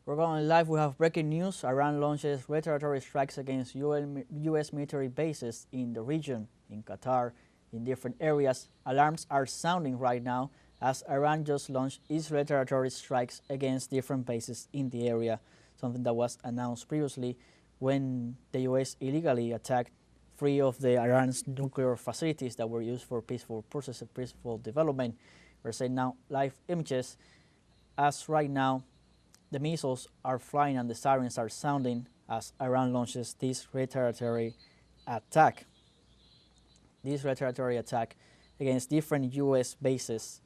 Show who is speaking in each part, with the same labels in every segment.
Speaker 1: We're going live. We have breaking news. Iran launches retaliatory strikes against U.S. military bases in the region, in Qatar, in different areas. Alarms are sounding right now as Iran just launched its retaliatory strikes against different bases in the area, something that was announced previously when the U.S. illegally attacked three of the Iran's nuclear facilities that were used for peaceful process of peaceful development. We're seeing now live images as right now the missiles are flying and the sirens are sounding as Iran launches this retaliatory attack. This retaliatory attack against different U.S. bases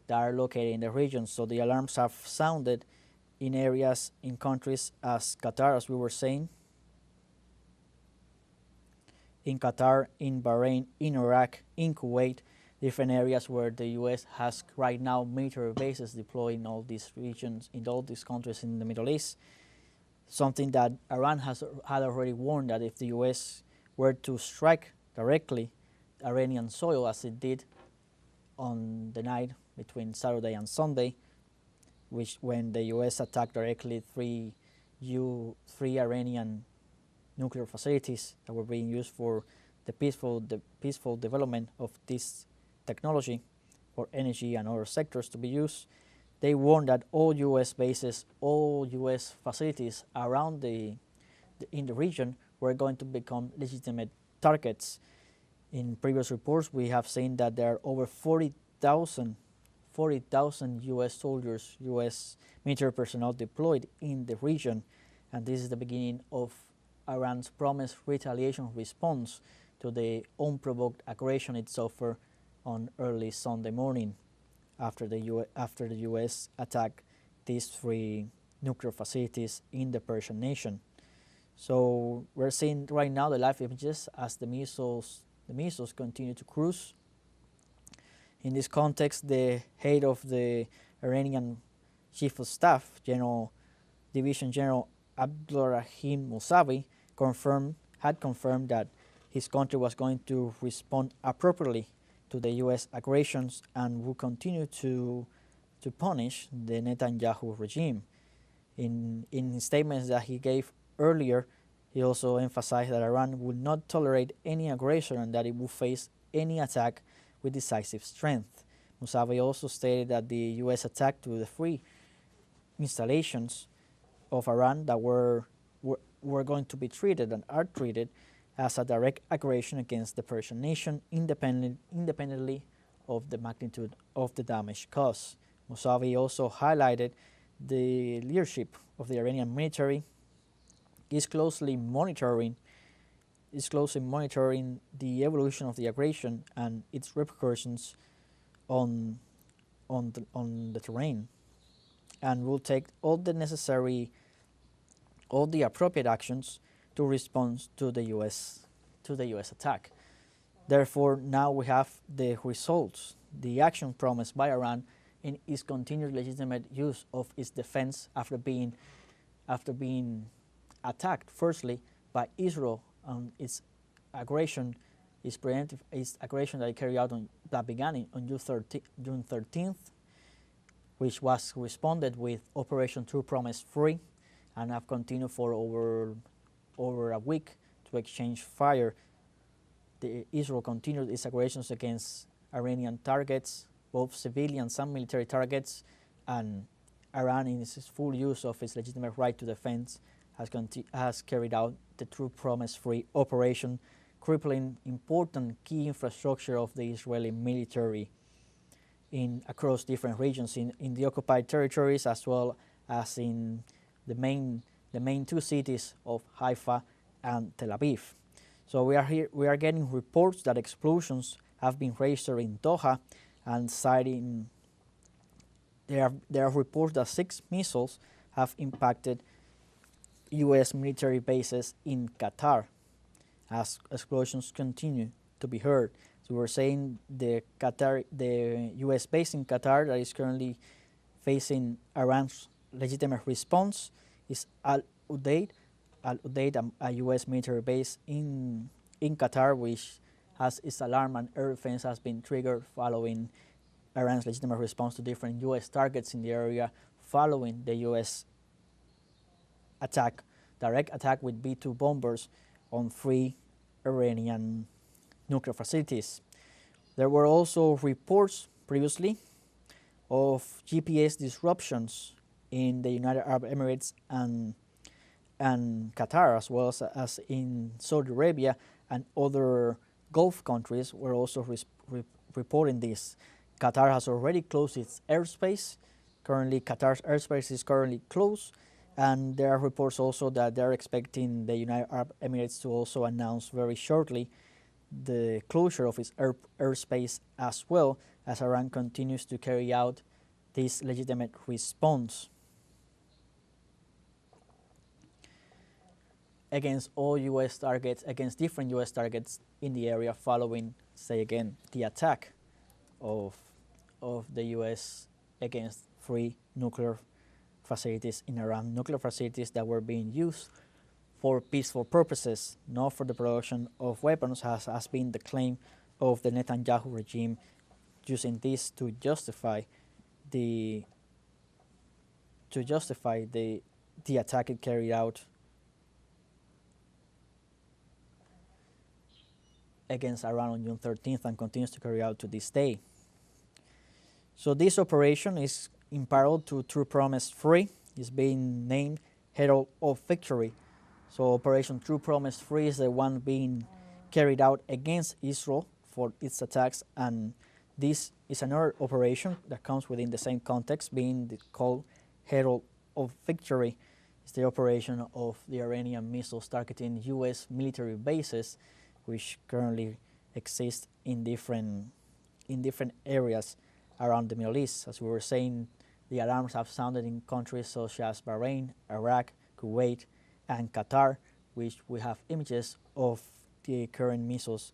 Speaker 1: that are located in the region. So the alarms have sounded in areas in countries as Qatar, as we were saying, in Qatar, in Bahrain, in Iraq, in Kuwait, different areas where the U.S. has right now military bases deployed in all these regions, in all these countries in the Middle East. Something that Iran had already warned that if the U.S. were to strike directly Iranian soil, as it did on the night between Saturday and Sunday, which when the U.S. attacked directly three Iranian nuclear facilities that were being used for the peaceful development of this technology for energy and other sectors to be used. They warned that all U.S. bases, all U.S. facilities around in the region were going to become legitimate targets. In previous reports, we have seen that there are over 40,000 U.S. soldiers, U.S. military personnel deployed in the region, and this is the beginning of Iran's promised retaliation response to the unprovoked aggression it suffered on early Sunday morning after the U.S. attacked these three nuclear facilities in the Persian nation. So we're seeing right now the live images as the missiles continue to cruise. In this context, the head of the Iranian Chief of Staff, Division General Abdulrahim Mousavi, had confirmed that his country was going to respond appropriately to the U.S. aggressions and will continue to punish the Netanyahu regime. In statements that he gave earlier, he also emphasized that Iran would not tolerate any aggression and that it will face any attack with decisive strength. Mousavi also stated that the U.S. attack to the three installations of Iran that were going to be treated and are treated as a direct aggression against the Persian nation, independently of the magnitude of the damage caused. Mousavi also highlighted the leadership of the Iranian military is closely monitoring the evolution of the aggression and its repercussions on the terrain, and will take all the appropriate actions to respond to the U.S. attack. Therefore, now we have the results, the action promised by Iran in its continued legitimate use of its defense after being attacked firstly by Israel on its aggression, its aggression that it carried out that began on June 13th, which was responded with Operation True Promise Free, and have continued for over a week to exchange fire. Israel continued its aggressions against Iranian targets, both civilian and military targets, and Iran, in its full use of its legitimate right to defense, has carried out the True Promise Free operation, crippling important key infrastructure of the Israeli military across different regions in the occupied territories, as well as in the main two cities of Haifa and Tel Aviv. So we are getting reports that explosions have been registered in Doha, and citing there are reports that 6 missiles have impacted U.S. military bases in Qatar as explosions continue to be heard. So we're saying the U.S. base in Qatar that is currently facing Iran's legitimate response is Al Udeid, a U.S. military base in Qatar, which has its alarm and air defense has been triggered following Iran's legitimate response to different U.S. targets in the area following the U.S. attack, direct attack with B-2 bombers on 3 Iranian nuclear facilities. There were also reports previously of GPS disruptions in the United Arab Emirates and Qatar, as well as in Saudi Arabia, and other Gulf countries were also reporting this. Qatar has already closed its airspace. Currently, Qatar's airspace is currently closed, and there are reports also that they're expecting the United Arab Emirates to also announce very shortly the closure of its airspace, as well as Iran continues to carry out this legitimate response against all U.S. targets, against different U.S. targets in the area, following, say again, the attack of the U.S. against 3 nuclear facilities in Iran, nuclear facilities that were being used for peaceful purposes, not for the production of weapons, as has been the claim of the Netanyahu regime, using this to justify the attack it carried out against Iran on June 13th and continues to carry out to this day. So this operation is in parallel to True Promise 3. It's being named Herald of Victory. So Operation True Promise 3 is the one being carried out against Israel for its attacks, and this is another operation that comes within the same context, being called Herald of Victory. It's the operation of the Iranian missiles targeting U.S. military bases, which currently exist in different areas around the Middle East. As we were saying, the alarms have sounded in countries such as Bahrain, Iraq, Kuwait, and Qatar, which we have images of the current missiles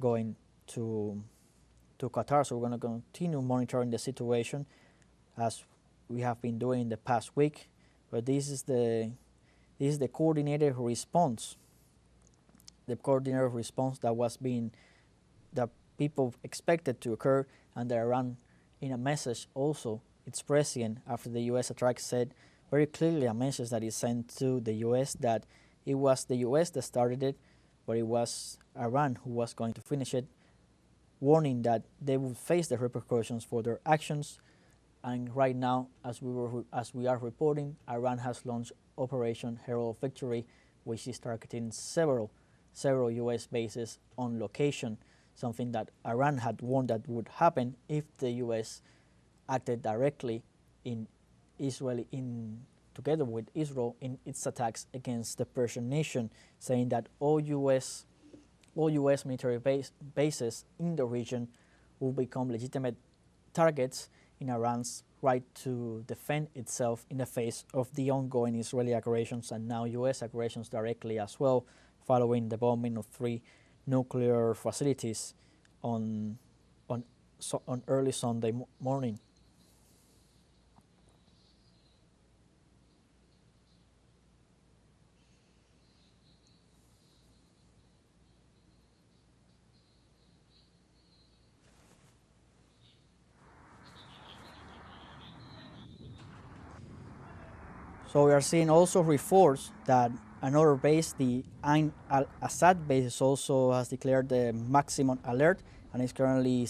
Speaker 1: going to Qatar. So we're going to continue monitoring the situation as we have been doing in the past week. But this is the coordinated response. The coordinated response that people expected to occur, and that Iran, in a message also expressing after the U.S. attack, said very clearly, a message that is sent to the U.S. that it was the U.S. that started it, but it was Iran who was going to finish it, warning that they would face the repercussions for their actions. And right now, as we are reporting, Iran has launched Operation Herald of Victory, which is targeting several U.S. bases on location, something that Iran had warned that would happen if the U.S. acted directly together with Israel in its attacks against the Persian nation, saying that all U.S. military bases in the region will become legitimate targets in Iran's right to defend itself in the face of the ongoing Israeli aggressions and now U.S. aggressions directly as well, following the bombing of 3 nuclear facilities on early Sunday morning. So we are seeing also reports that another base, the Ain al-Assad base, also has declared the maximum alert and is currently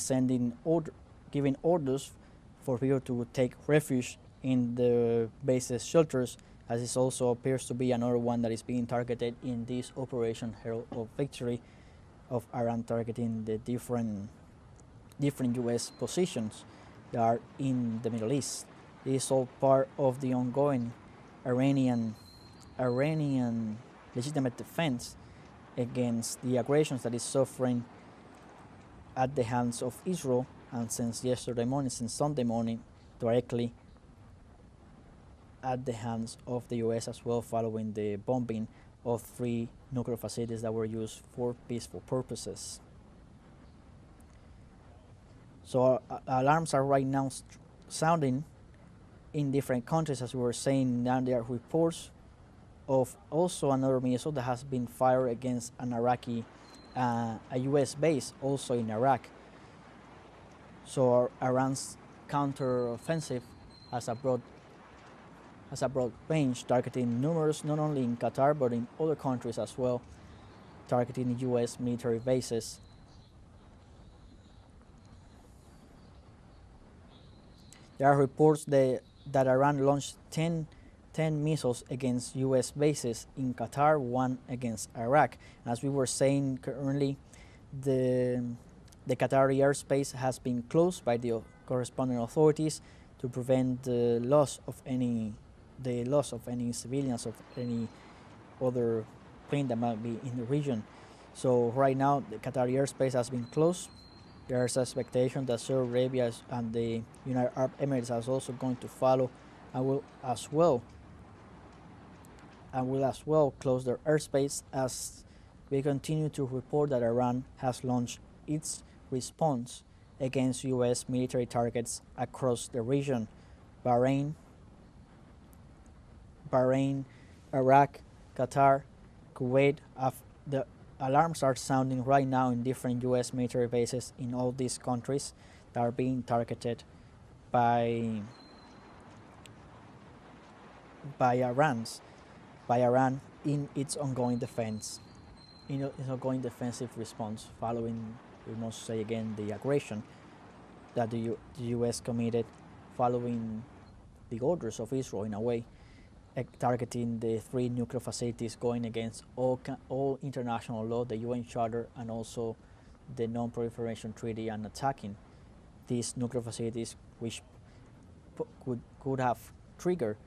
Speaker 1: giving orders for people to take refuge in the base's shelters, as this also appears to be another one that is being targeted in this Operation Herald of Victory of Iran, targeting the different U.S. positions that are in the Middle East. This is all part of the ongoing Iranian legitimate defense against the aggressions that is suffering at the hands of Israel, and since Sunday morning, directly at the hands of the U.S. as well, following the bombing of 3 nuclear facilities that were used for peaceful purposes. So alarms are right now sounding in different countries, as we were saying. Now there are reports of also another missile that has been fired against an a U.S. base also in Iraq. So Iran's counter-offensive has brought has a broad range, targeting numerous not only in Qatar but in other countries as well, targeting U.S. military bases. There are reports that Iran launched 10 missiles against U.S. bases in Qatar, one against Iraq. As we were saying currently, the Qatari airspace has been closed by the corresponding authorities to prevent the loss of any civilians, of any other plane that might be in the region. So right now the Qatari airspace has been closed. There is expectation that Saudi Arabia and the United Arab Emirates are also going to follow and will as well close their airspace, as we continue to report that Iran has launched its response against U.S. military targets across the region. Bahrain, Iraq, Qatar, Kuwait. The alarms are sounding right now in different U.S. military bases in all these countries that are being targeted by Iran in its ongoing defense, in its ongoing defensive response following, we must say again, the aggression that the U.S. committed following the orders of Israel, in a way, targeting the 3 nuclear facilities, going against all international law, the UN Charter, and also the Non-Proliferation Treaty, and attacking these nuclear facilities, which could have triggered,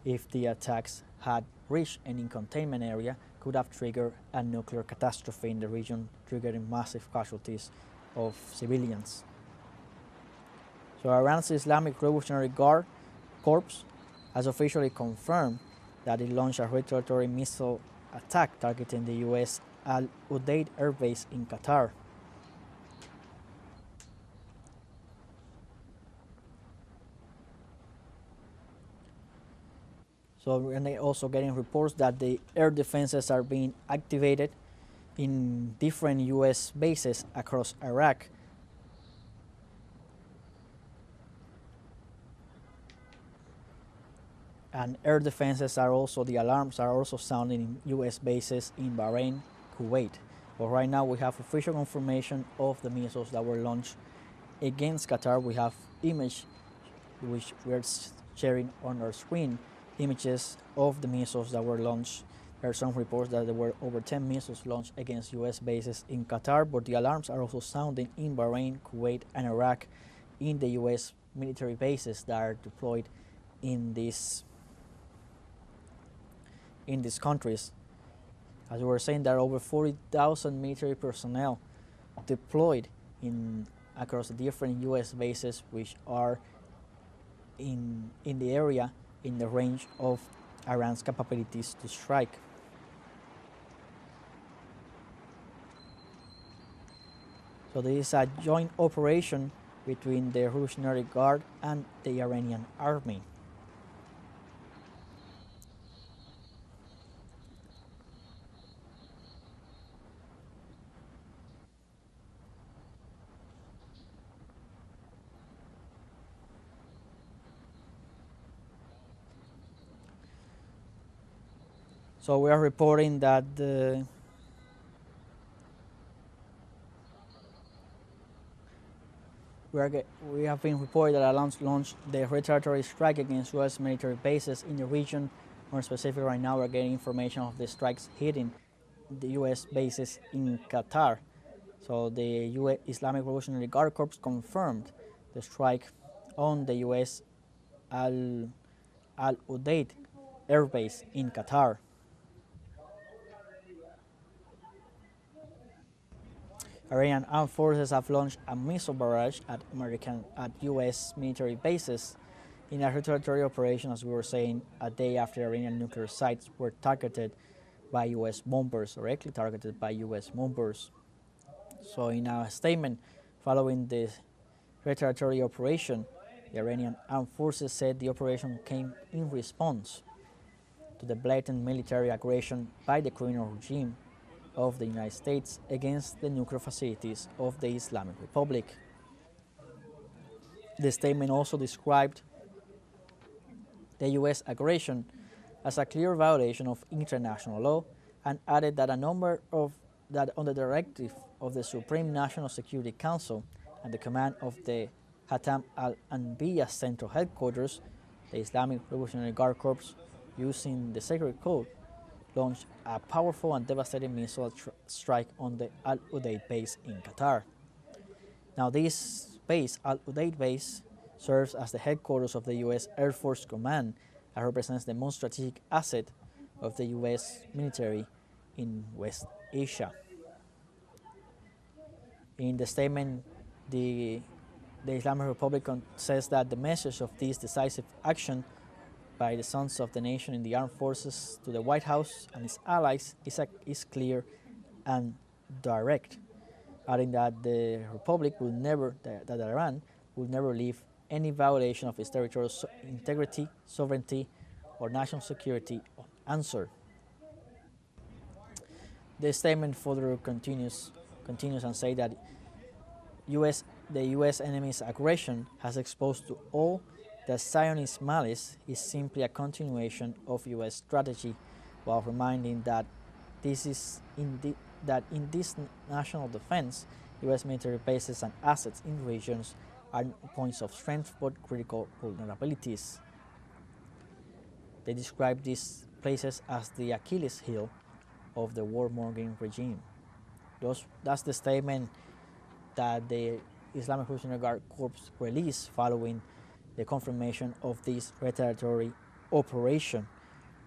Speaker 1: if the attacks had reached any containment area, could have triggered a nuclear catastrophe in the region, triggering massive casualties of civilians. So Iran's Islamic Revolutionary Guard Corps has officially confirmed that it launched a retaliatory missile attack targeting the U.S. Al Udeid Air Base in Qatar. So we're also getting reports that the air defenses are being activated in different U.S. bases across Iraq. And air defenses are also, the alarms are also sounding in U.S. bases in Bahrain, Kuwait. But right now we have official confirmation of the missiles that were launched against Qatar. We have image which we are sharing on our screen, images of the missiles that were launched. There are some reports that there were over 10 missiles launched against U.S. bases in Qatar, but the alarms are also sounding in Bahrain, Kuwait, and Iraq, in the U.S. military bases that are deployed in these countries. As we were saying, there are over 40,000 military personnel deployed across the different U.S. bases, which are in the area, in the range of Iran's capabilities to strike. So there is a joint operation between the Revolutionary Guard and the Iranian army. So we are reporting that we have been reported that Iran launched the retaliatory strike against U.S. military bases in the region. More specifically, right now we're getting information of the strikes hitting the U.S. bases in Qatar. So the U.S. Islamic Revolutionary Guard Corps confirmed the strike on the U.S. Al Udeid Air Base in Qatar. Iranian armed forces have launched a missile barrage at U.S. military bases in a retaliatory operation, as we were saying, a day after Iranian nuclear sites were targeted by U.S. bombers, directly targeted by U.S. bombers. So in a statement following the retaliatory operation, the Iranian armed forces said the operation came in response to the blatant military aggression by the criminal regime of the United States against the nuclear facilities of the Islamic Republic. The statement also described the U.S. aggression as a clear violation of international law and added that that on the directive of the Supreme National Security Council and the command of the Hatam al-Anbiya Central Headquarters, the Islamic Revolutionary Guard Corps, using the Sacred Code, launched a powerful and devastating missile strike on the Al Udeid base in Qatar. Now, this base, Al Udeid base, serves as the headquarters of the U.S. Air Force Command and represents the most strategic asset of the U.S. military in West Asia. In the statement, the Islamic Republic says that the message of this decisive action by the sons of the nation in the armed forces to the White House and its allies is clear and direct, adding that the Republic will never, that Iran will never leave any violation of its territorial integrity, sovereignty, or national security unanswered. The statement further continues and say that the U.S. enemy's aggression has exposed to all that Zionist malice is simply a continuation of U.S. strategy, while reminding that that in this national defense, U.S. military bases and assets in regions are points of strength but critical vulnerabilities. They describe these places as the Achilles heel of the warmongering regime. That's the statement that the Islamic Revolutionary Guard Corps released following the confirmation of this retaliatory operation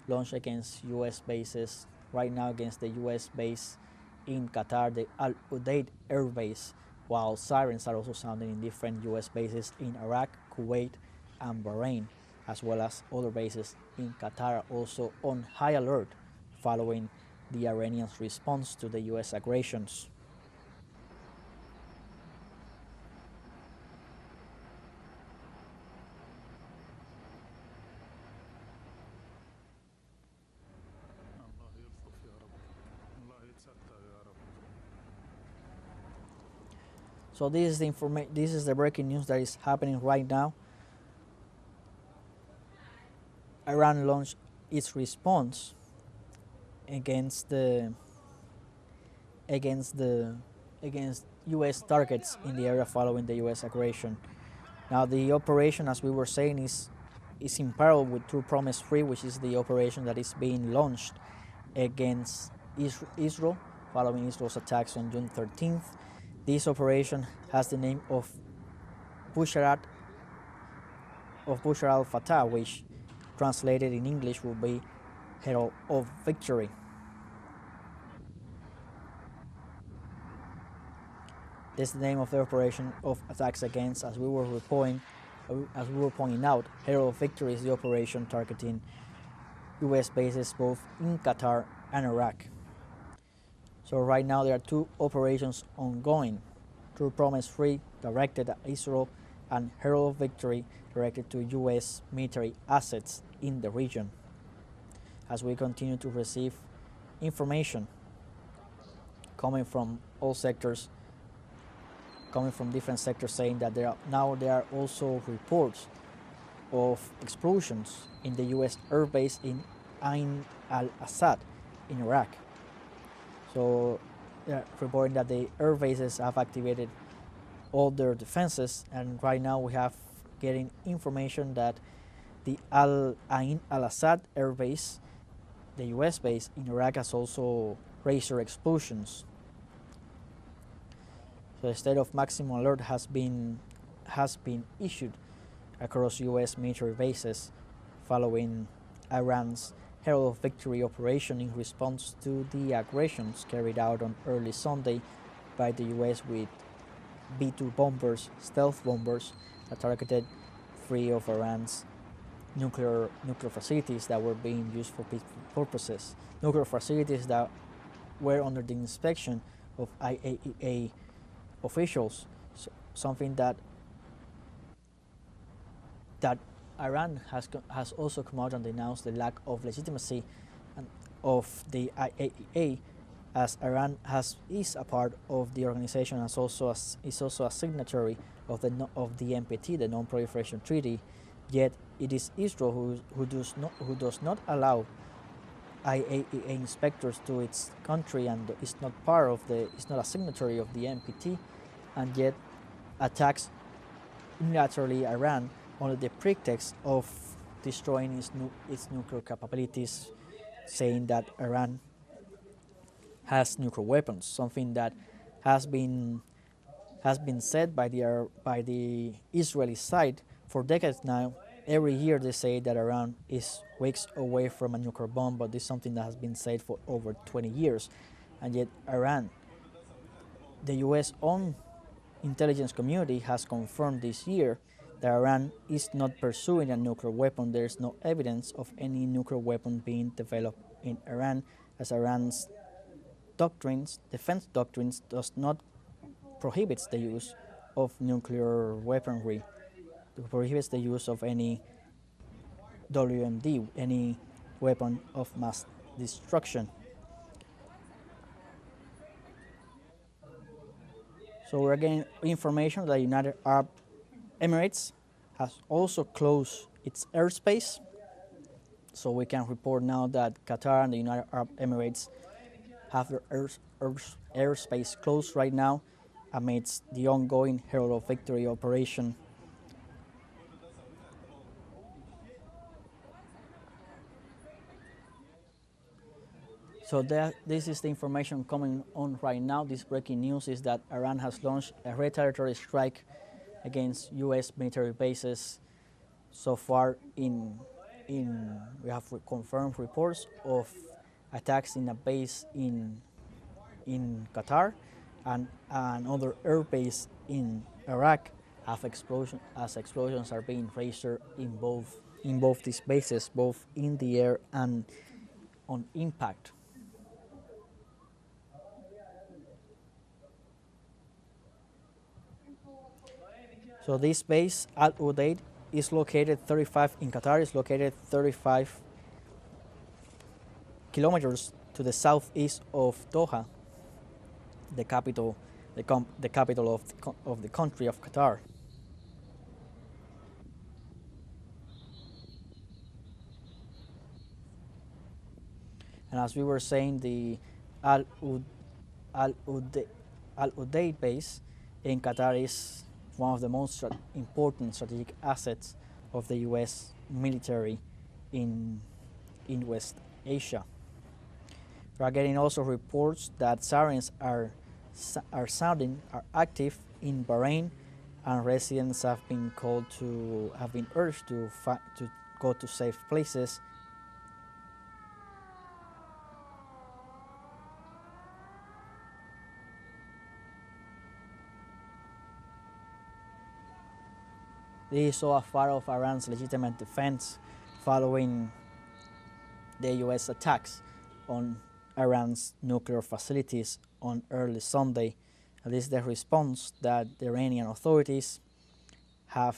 Speaker 1: launched against U.S. bases, right now against the U.S. base in Qatar, the Al Udeid Air Base, while sirens are also sounding in different U.S. bases in Iraq, Kuwait, and Bahrain, as well as other bases in Qatar, also on high alert following the Iranians' response to the U.S. aggressions. So this is the breaking news that is happening right now. Iran launched its response against U.S. targets in the area following the U.S. aggression. Now, the operation, as we were saying, is in parallel with True Promise Free, which is the operation that is being launched against Israel following Israel's attacks on June 13th. This operation has the name of Bashar al-Fatah, which translated in English will be Herald of Victory. This is the name of the operation of attacks against, as we were pointing out, Herald of Victory is the operation targeting U.S. bases both in Qatar and Iraq. So right now there are two operations ongoing: True Promise Free, directed at Israel, and Herald of Victory, directed to U.S. military assets in the region. As we continue to receive information coming from all sectors, coming from different sectors, saying that there are also reports of explosions in the U.S. air base in Ain al-Assad in Iraq. So they're reporting that the air bases have activated all their defenses, and right now we have getting information that the Ain al-Assad air base, the U.S. base in Iraq, has also registered explosions. So a state of maximum alert has been issued across U.S. military bases following Iran's Herald of Victory operation in response to the aggressions carried out on early Sunday by the U.S. with B-2 bombers, stealth bombers, that targeted three of Iran's nuclear facilities that were being used for peaceful purposes. Nuclear facilities that were under the inspection of IAEA officials, something that Iran has also come out and denounced the lack of legitimacy of the IAEA, as Iran is a part of the organization and is also a signatory of the NPT, the Non-Proliferation Treaty, Yet it is Israel who does not allow IAEA inspectors to its country and is not is not a signatory of the NPT, and yet attacks unilaterally Iran under the pretext of destroying its nuclear capabilities, saying that Iran has nuclear weapons, something that has been said by the Israeli side for decades now. Every year they say that Iran is weeks away from a nuclear bomb, but this is something that has been said for over 20 years, and yet Iran, the U.S. own intelligence community has confirmed this year that Iran is not pursuing a nuclear weapon. There is no evidence of any nuclear weapon being developed in Iran, as Iran's defense doctrines, does not prohibits the use of nuclear weaponry. It prohibits the use of any WMD, any weapon of mass destruction. So we're getting information that the United Arab Emirates has also closed its airspace. So we can report now that Qatar and the United Arab Emirates have their airspace closed right now amidst the ongoing Herald of Victory operation. So this is the information coming on right now. This breaking news is that Iran has launched a retaliatory strike against U.S. military bases. So far, we have confirmed reports of attacks in a base in Qatar and another air base in Iraq as explosions are being registered in both these bases, both in the air and on impact. So this base, Al Udeid, is located 35 in Qatar. Is located 35 kilometers to the southeast of Doha, the capital, the capital of the country of Qatar. And as we were saying, the Al Udeid Al Udeid base in Qatar is one of the most important strategic assets of the U.S. military in West Asia. We are getting also reports that sirens are active in Bahrain, and residents have been urged to go to safe places. This is a part of Iran's legitimate defense following the U.S. attacks on Iran's nuclear facilities on early Sunday. And this is the response that the Iranian authorities had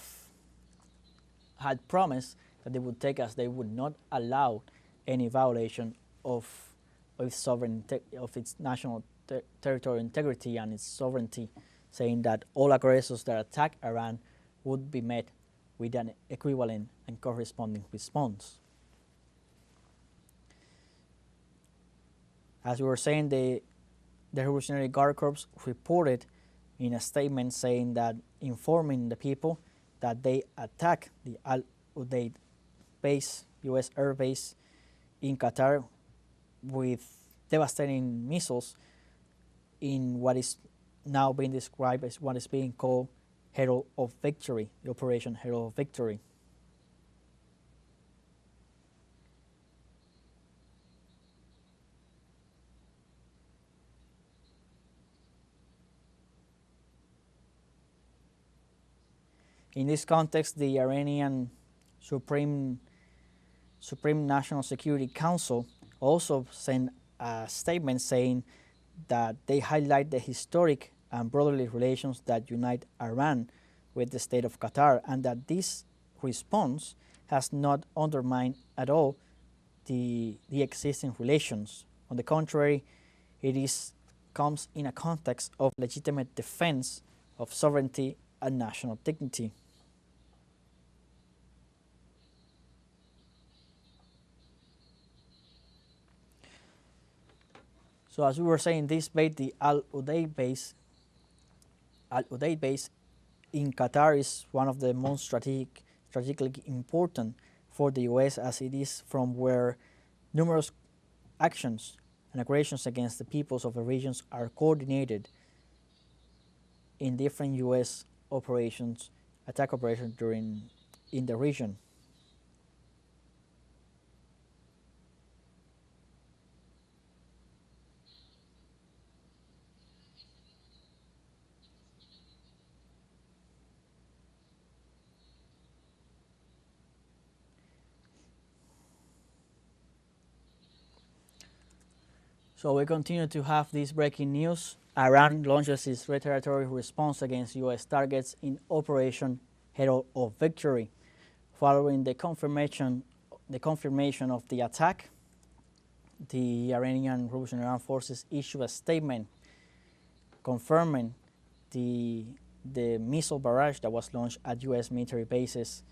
Speaker 1: promised that they would take, as they would not allow any violation of its national territorial integrity and its sovereignty, saying that all aggressors that attack Iran would be met with an equivalent and corresponding response. As we were saying, the Revolutionary Guard Corps reported in a statement saying that, informing the people that they attacked the Al Udeid base, U.S. air base in Qatar, with devastating missiles in what is now being described as what is being called Herald of Victory, the Operation Herald of Victory. In this context, the Iranian Supreme National Security Council also sent a statement saying that they highlight the historic and brotherly relations that unite Iran with the state of Qatar, and that this response has not undermined at all the existing relations. On the contrary, comes in a context of legitimate defense of sovereignty and national dignity. So as we were saying, this base, the Al Udeid base in Qatar is one of the most strategically important for the U.S. as it is from where numerous actions and aggressions against the peoples of the regions are coordinated in different U.S. operations, attack operations in the region. So we continue to have this breaking news. Iran launches its retaliatory response against U.S. targets in Operation Herald of Victory. Following the confirmation of the attack, the Iranian Revolutionary Armed Forces issued a statement confirming the missile barrage that was launched at U.S. military bases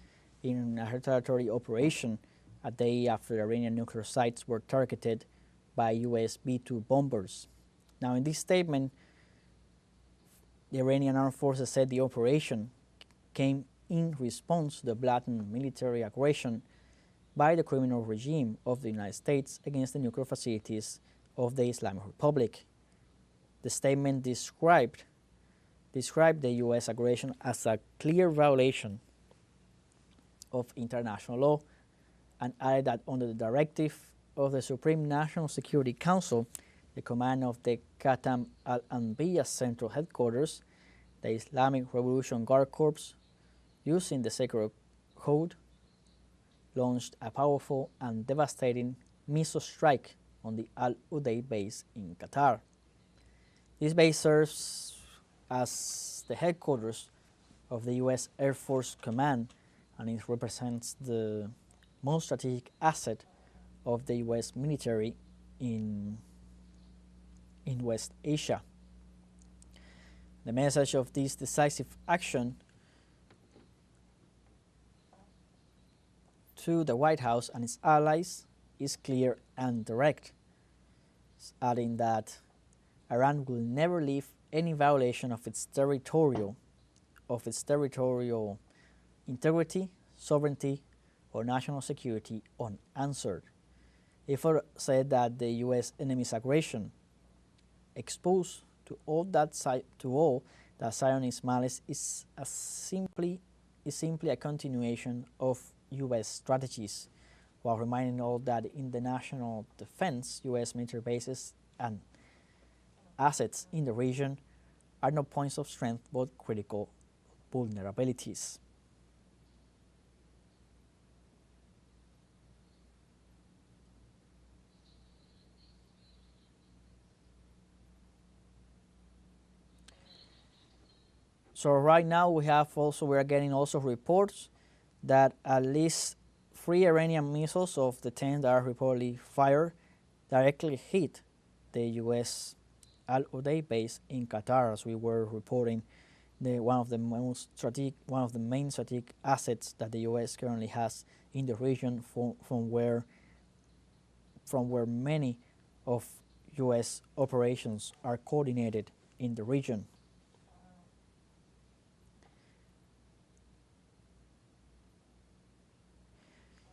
Speaker 1: in a retaliatory operation a day after Iranian nuclear sites were targeted by U.S. B-2 bombers. Now, in this statement, the Iranian Armed Forces said the operation came in response to the blatant military aggression by the criminal regime of the United States against the nuclear facilities of the Islamic Republic. The statement described the U.S. aggression as a clear violation of international law and added that under the directive of the Supreme National Security Council, the command of the Qatam al-Anbiya Central Headquarters, the Islamic Revolution Guard Corps, using the sacred code, launched a powerful and devastating missile strike on the Al Udeid base in Qatar. This base serves as the headquarters of the U.S. Air Force Command, and it represents the most strategic asset of the U.S. military in West Asia. The message of this decisive action to the White House and its allies is clear and direct, adding that Iran will never leave any violation of its territorial integrity, sovereignty, or national security unanswered. It further said that the U.S. enemy's aggression exposed to all that Zionist malice is simply a continuation of U.S. strategies, while reminding all that in the national defense, U.S. military bases and assets in the region are not points of strength but critical vulnerabilities. So right now we are getting also reports that at least 3 Iranian missiles of the 10 that are reportedly fired directly hit the U.S. Al Udeid base in Qatar, as we were reporting. One of the main strategic assets that the U.S. currently has in the region, from where many of U.S. operations are coordinated in the region.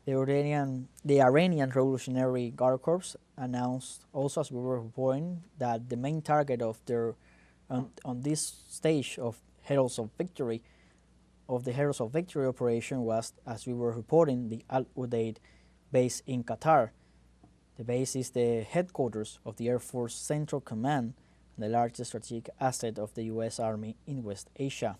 Speaker 1: The Iranian Revolutionary Guard Corps announced also, as we were reporting, that the main target of their on this stage of Heralds of Victory operation was, as we were reporting, the Al Udeid base in Qatar. The base is the headquarters of the Air Force Central Command, the largest strategic asset of the U.S. Army in West Asia.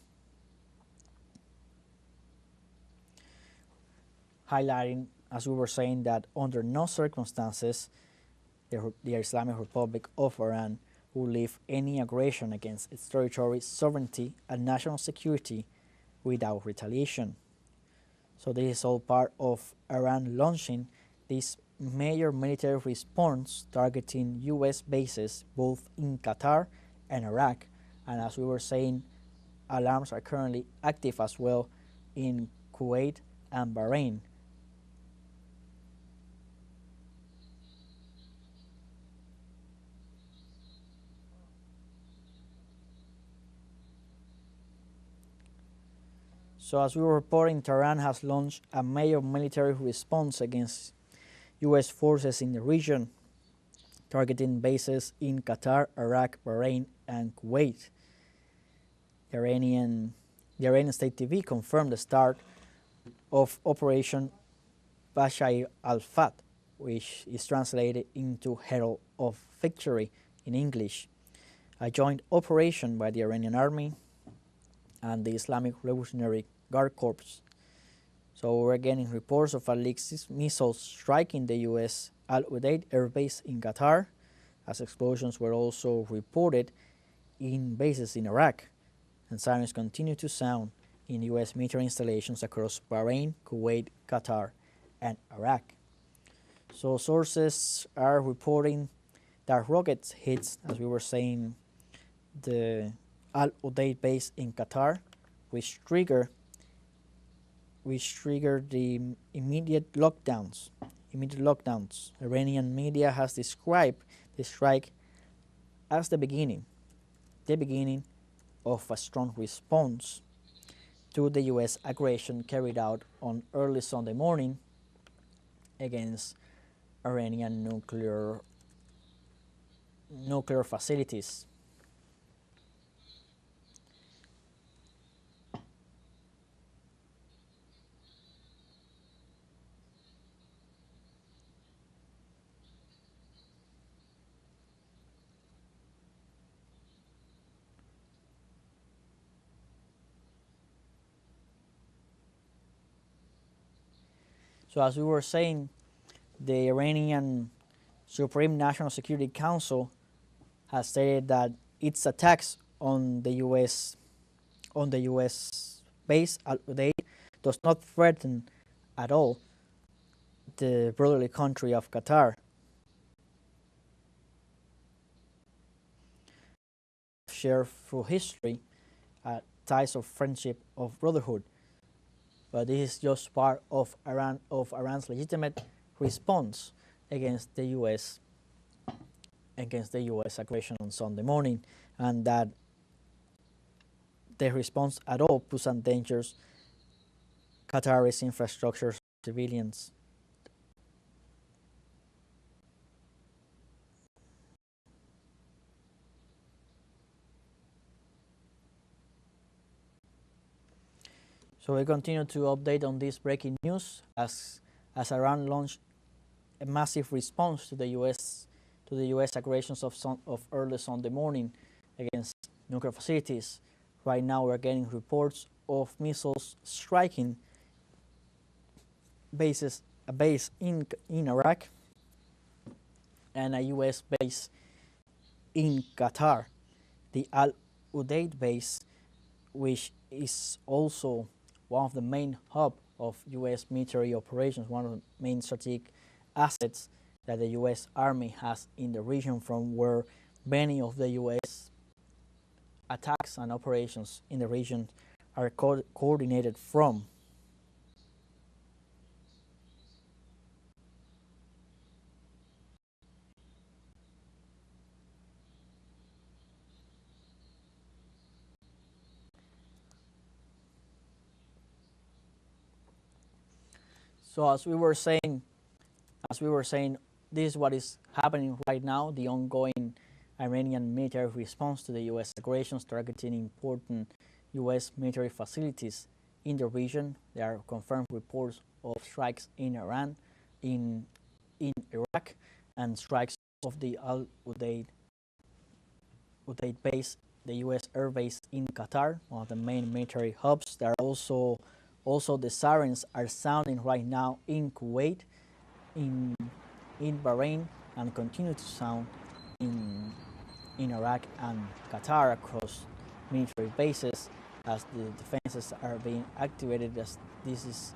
Speaker 1: Highlighting, as we were saying, that under no circumstances the Islamic Republic of Iran will leave any aggression against its territory, sovereignty, and national security without retaliation. So this is all part of Iran launching this major military response targeting U.S. bases both in Qatar and Iraq. And as we were saying, alarms are currently active as well in Kuwait and Bahrain. So as we were reporting, Tehran has launched a major military response against U.S. forces in the region, targeting bases in Qatar, Iraq, Bahrain, and Kuwait. The Iranian state TV confirmed the start of Operation Bashar al-Fat, which is translated into Herald of Victory in English, a joint operation by the Iranian army and the Islamic Revolutionary Guard Corps. So we're getting reports of at least missiles striking the U.S. Al Udeid Air Base in Qatar, as explosions were also reported in bases in Iraq, and sirens continue to sound in U.S. military installations across Bahrain, Kuwait, Qatar, and Iraq. So sources are reporting that rocket hits, as we were saying, the Al Udeid base in Qatar, which triggered the immediate lockdowns. Iranian media has described the strike as the beginning of a strong response to the U.S. aggression carried out on early Sunday morning against Iranian nuclear facilities. So as we were saying, the Iranian Supreme National Security Council has stated that its attacks on the U.S. base Al Udeid does not threaten at all the brotherly country of Qatar. Share through history ties of friendship, of brotherhood, but this is just part of Iran's legitimate response against the U.S. aggression on Sunday morning, and that the response at all puts in danger Qatar's infrastructure, civilians. So we continue to update on this breaking news as Iran launched a massive response to the U.S. aggressions of early Sunday morning against nuclear facilities. Right now we're getting reports of missiles striking a base in Iraq and a U.S. base in Qatar. The Al Udeid base, which is also one of the main hub of U.S. military operations, one of the main strategic assets that the U.S. Army has in the region, from where many of the U.S. attacks and operations in the region are coordinated from. So as we were saying, this is what is happening right now, the ongoing Iranian military response to the U.S. aggressions targeting important U.S. military facilities in the region. There are confirmed reports of strikes in Iran, in Iraq, and strikes of the Al Udeid base, the U.S. air base in Qatar, one of the main military hubs. There are also the sirens are sounding right now in Kuwait, in Bahrain, and continue to sound in Iraq and Qatar across military bases as the defenses are being activated. As this is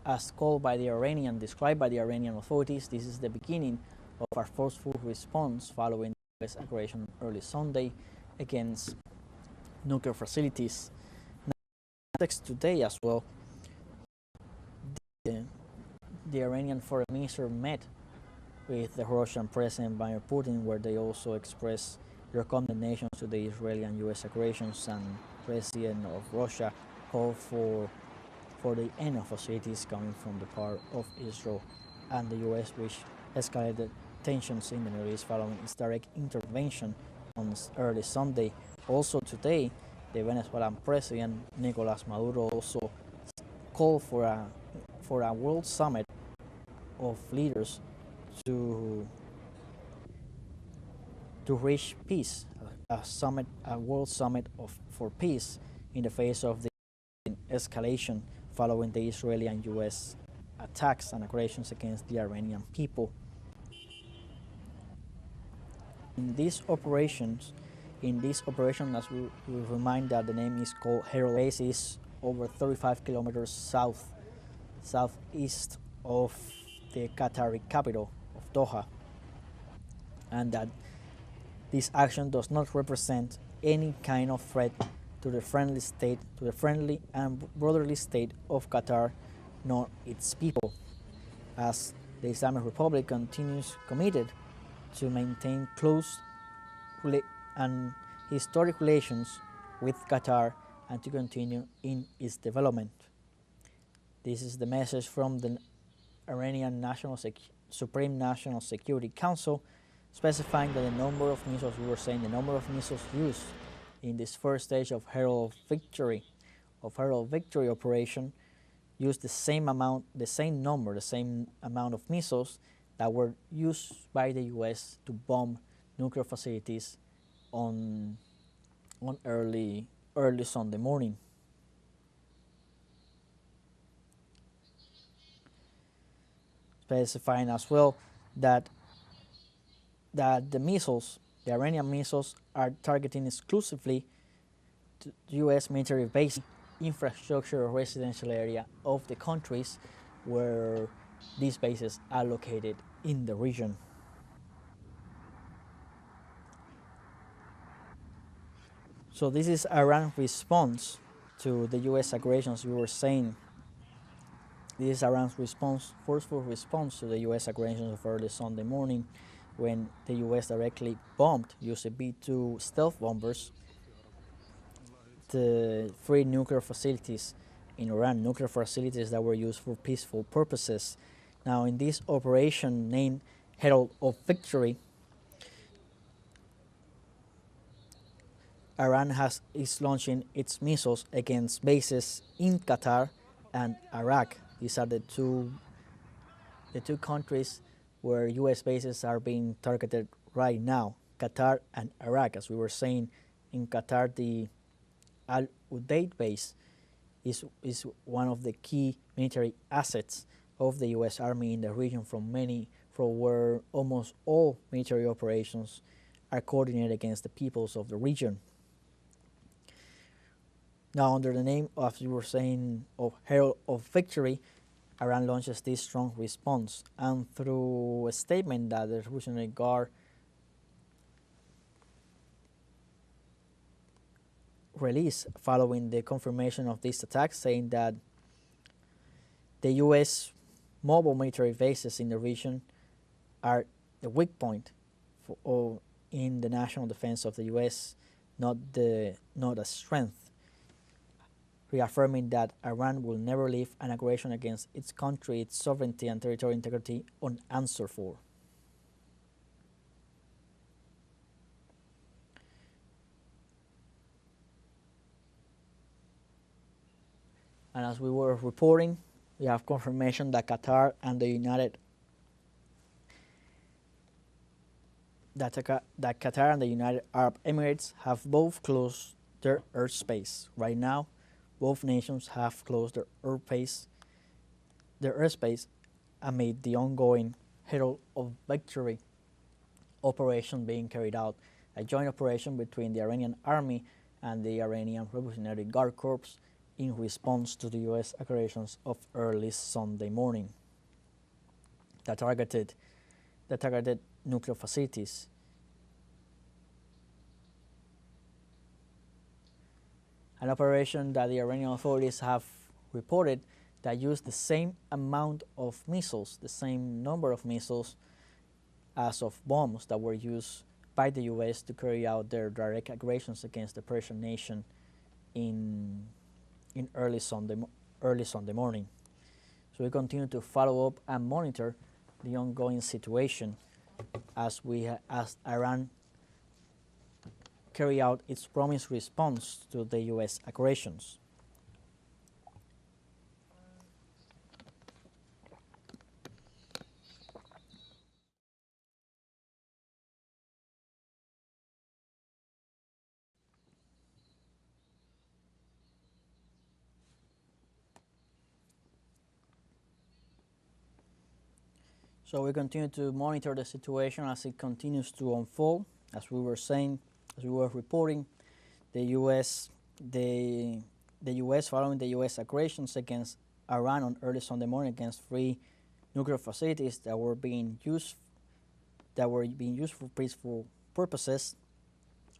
Speaker 1: as called by the described by the Iranian authorities, this is the beginning of our forceful response following the U.S. aggression early Sunday against nuclear facilities. Today as well, the Iranian foreign minister met with the Russian President Vladimir Putin, where they also expressed their condemnation to the Israeli and U.S. aggressions, and President of Russia called for the end of hostilities coming from the part of Israel and the U.S., which escalated tensions in the Middle East following its direct intervention on early Sunday. Also today, the Venezuelan president Nicolas Maduro also called for a world summit of leaders to reach peace, a world summit for peace in the face of the escalation following the Israeli and U.S. attacks and aggressions against the Iranian people. In these operations, as we remind that the name is called Herald, base is over 35 kilometers southeast of the Qatari capital of Doha, and that this action does not represent any kind of threat to the friendly and brotherly state of Qatar, nor its people, as the Islamic Republic continues committed to maintain close and historic relations with Qatar and to continue in its development. This is the message from the Iranian Supreme National Security Council, specifying that the number of missiles used in this first stage of Herald Victory operation used the same amount of missiles that were used by the U.S. to bomb nuclear facilities on early Sunday morning. Specifying as well that the Iranian missiles, are targeting exclusively to U.S. military base, infrastructure, or residential area of the countries where these bases are located in the region. So this is Iran's response to the U.S. aggressions. We were saying this is Iran's forceful response to the U.S. aggressions of early Sunday morning, when the U.S. directly used B-2 stealth bombers, the 3 nuclear facilities in Iran, nuclear facilities that were used for peaceful purposes. Now, in this operation named Herald of Victory, Iran is launching its missiles against bases in Qatar and Iraq. These are the two countries where U.S. bases are being targeted right now, Qatar and Iraq. As we were saying, in Qatar, the Al Udeid base is one of the key military assets of the U.S. Army in the region, from where almost all military operations are coordinated against the peoples of the region. Now, under the name, as we were saying, of Herald of Victory, Iran launches this strong response, and through a statement that the Revolutionary Guard released following the confirmation of this attack, saying that the U.S. mobile military bases in the region are the weak point in the national defense of the U.S., not a strength, reaffirming that Iran will never leave an aggression against its country, its sovereignty and territorial integrity unanswered for. And as we were reporting, we have confirmation that Qatar and the United Arab Emirates have both closed their airspace. Right now, both nations have closed their airspace amid the ongoing Herald of Victory operation being carried out, a joint operation between the Iranian Army and the Iranian Revolutionary Guard Corps in response to the U.S. aggressions of early Sunday morning that targeted nuclear facilities. An operation that the Iranian authorities have reported that used the same amount of missiles, the same number of missiles as of bombs that were used by the U.S. to carry out their direct aggressions against the Persian nation in in early Sunday morning. So we continue to follow up and monitor the ongoing situation as as Iran carry out its promised response to the U.S. aggressions. So we continue to monitor the situation as it continues to unfold. As we were saying, as we were reporting, the U.S. the U.S. following the U.S. aggressions against Iran on early Sunday morning against three nuclear facilities that were being used for peaceful purposes.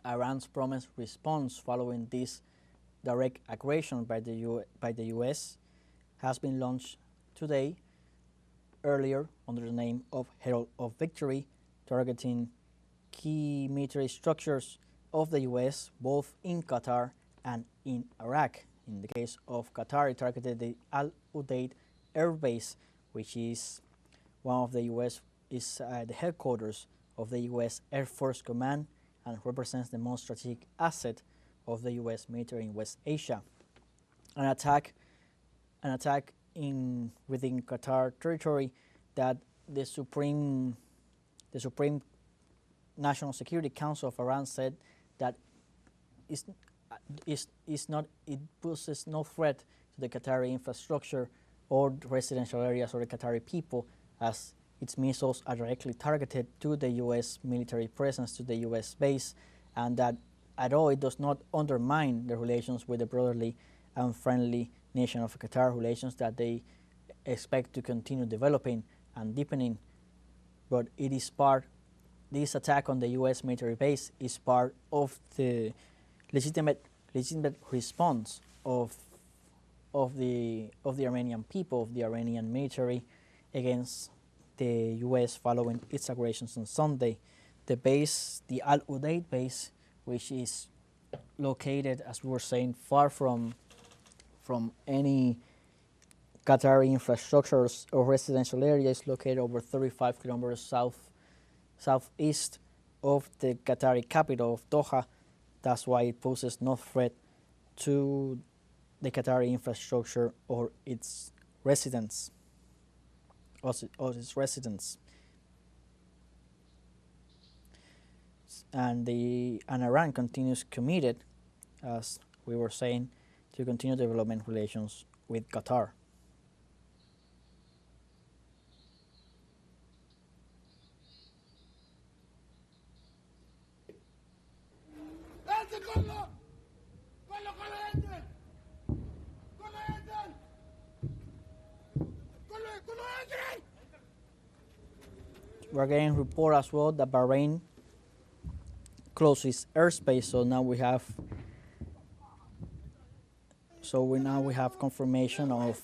Speaker 1: Iran's promised response following this direct aggression by the U.S. has been launched today, earlier under the name of Herald of Victory, targeting key military structures of the U.S. both in Qatar and in Iraq. In the case of Qatar, it targeted the Al Udeid Air Base, which is one of the U.S. is the headquarters of the U.S. Air Force Command and represents the most strategic asset of the U.S. military in West Asia. An attack within Qatar territory that the Supreme National Security Council of Iran said that it poses no threat to the Qatari infrastructure or residential areas or the Qatari people, as its missiles are directly targeted to the U.S. military presence, to the U.S. base, and that at all it does not undermine the relations with the brotherly and friendly nation of Qatar, relations that they expect to continue developing and deepening. But it is this attack on the U.S. military base is part of the legitimate response of the Iranian people, of the Iranian military, against the U.S. following its aggressions on Sunday. The base, the Al Udeid base, which is located, as we were saying, far from any Qatari infrastructures or residential areas, located over 35 kilometers southeast of the Qatari capital of Doha. That's why it poses no threat to the Qatari infrastructure or its residents. And Iran continues committed, as we were saying, to continue development relations with Qatar. We're getting report as well that Bahrain closes airspace, so now we have confirmation of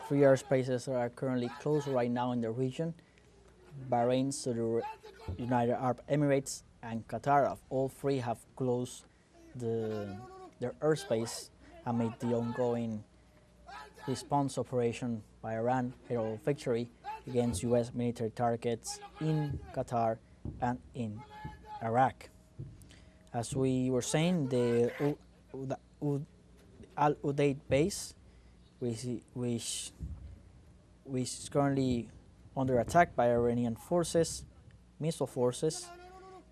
Speaker 1: three airspaces that are currently closed right now in the region. Bahrain, so the United Arab Emirates, and Qatar, all three have closed their airspace amid the ongoing response operation by Iran, Herald of Victory, against U.S. military targets in Qatar and in Iraq. As we were saying, the Al Udeid base, which is currently under attack by Iranian forces, missile forces,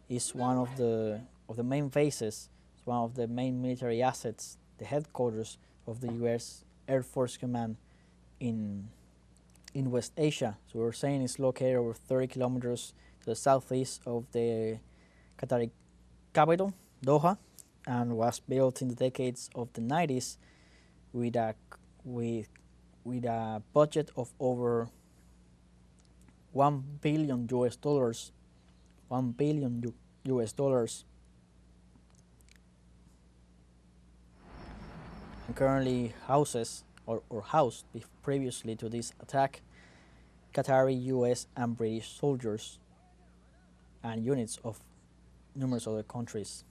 Speaker 1: is one of the main bases. It's one of the main military assets, the headquarters of the U.S. Air Force Command in West Asia. So we're saying it's located over 30 kilometers to the southeast of the Qatari capital, Doha, and was built in the decades of the 90s with a budget of over $1 billion US. $1 billion US. And currently houses or housed previously to this attack Qatari, US, and British soldiers and units of numerous other countries.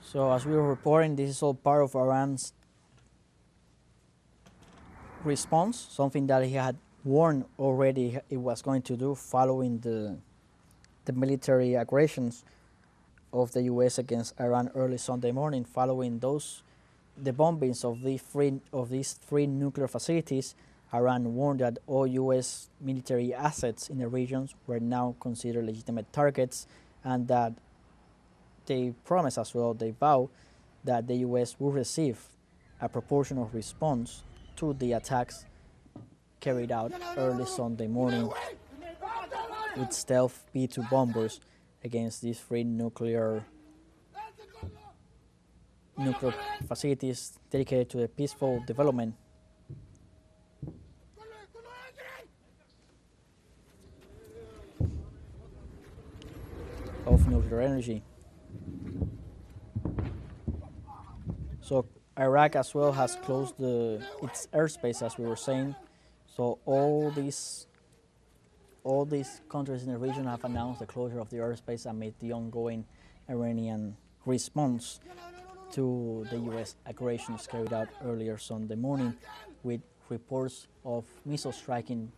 Speaker 1: So as we were reporting, this is all part of Iran's response, something that he had warned already it was going to do following the military aggressions of the U.S. against Iran early Sunday morning. Following the bombings of these three nuclear facilities, Iran warned that all U.S. military assets in the regions were now considered legitimate targets, and that they promised as well, they vow that the U.S. will receive a proportional response to the attacks carried out early Sunday morning with stealth B-2 bombers against these three nuclear facilities dedicated to the peaceful development of nuclear energy. So Iraq as well has closed its airspace, as we were saying. So all these countries in the region have announced the closure of the airspace amid the ongoing Iranian response to the U.S. aggressions carried out earlier Sunday morning, with reports of missiles striking